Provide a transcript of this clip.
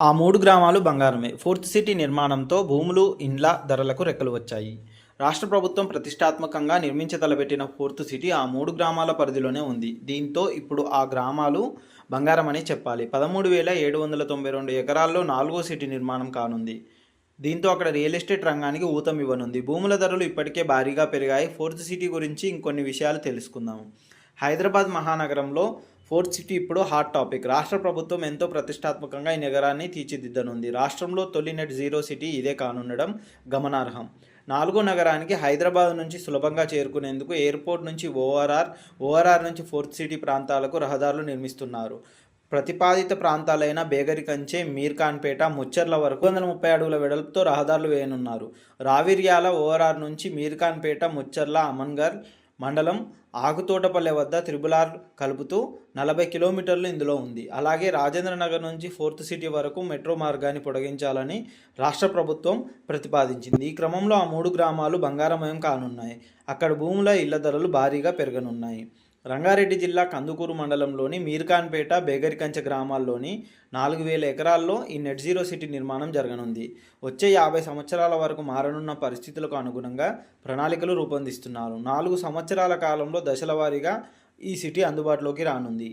ఆ 3 గ్రామాలు బంగారమే. ఫోర్త్ సిటీ నిర్మాణంతో భూములు, ఇండ్ల ధరలకు రెక్కలు వచ్చాయి. రాష్ట్ర ప్రభుత్వం ప్రతిష్టాత్మకంగా నిర్మించతలపెట్టిన ఫోర్త్ సిటీ ఆ 3 గ్రామాల పరిధిలోనే ఉంది. దీంతో ఇప్పుడు ఆ గ్రామాలు బంగారమనే చెప్పాలి. 13,792 ఎకరాల్లో 4వ సిటీ నిర్మాణం కానుంది. దీంతో అక్కడ రియల్ ఎస్టేట్ రంగానికి ఊతమివ్వనుంది. భూముల ధరలు ఇప్పటికే భారీగా పెరిగాయి. ఫోర్త్ సిటీ గురించి ఇంకొన్ని విషయాలు తెలుసుకుందాం. హైదరాబాద్ మహానగరంలో ఫోర్త్ సిటీ ఇప్పుడు హాట్ టాపిక్. రాష్ట్ర ప్రభుత్వం ఎంతో ప్రతిష్టాత్మకంగా ఈ నగరాన్ని తీర్చిదిద్దనుంది. రాష్ట్రంలో తొలి నెట్ జీరో సిటీ ఇదే కానుండడం గమనార్హం. 4వ నగరానికి హైదరాబాద్ నుంచి సులభంగా చేరుకునేందుకు ఎయిర్పోర్ట్ నుంచి ఓఆర్ఆర్ నుంచి ఫోర్త్ సిటీ ప్రాంతాలకు రహదారులు నిర్మిస్తున్నారు. ప్రతిపాదిత ప్రాంతాలైన బేగరికంచే, మీర్ఖాన్పేట, ముచ్చర్ల వరకు 230 అడుగుల వెడల్పుతో రహదారులు వేయనున్నారు. రావిర్యాల ఓఆర్ఆర్ నుంచి మీర్ఖాన్పేట, ముచ్చర్ల, అమన్గర్ మండలం ఆకుతోటపల్లె వద్ద త్రిబుల్ కలుపుతూ 40 కిలోమీటర్లు ఇందులో ఉంది. అలాగే రాజేంద్రనగర్ నుంచి ఫోర్త్ సిటీ వరకు మెట్రో మార్గాన్ని పొడిగించాలని రాష్ట్ర ప్రభుత్వం ప్రతిపాదించింది. ఈ క్రమంలో ఆ 3 గ్రామాలు బంగారమయం కానున్నాయి. అక్కడ భూముల, ఇళ్ల ధరలు భారీగా పెరగనున్నాయి. రంగారెడ్డి జిల్లా కందుకూరు మండలంలోని మీర్ఖాన్పేట, బేగరికంచ గ్రామాల్లోని 4,000 ఎకరాల్లో ఈ నెట్ జీరో సిటీ నిర్మాణం జరగనుంది. వచ్చే 50 సంవత్సరాల వరకు మారనున్న పరిస్థితులకు అనుగుణంగా ప్రణాళికలు రూపొందిస్తున్నారు. 4 సంవత్సరాల కాలంలో దశల వారీగా ఈ సిటీ అందుబాటులోకి రానుంది.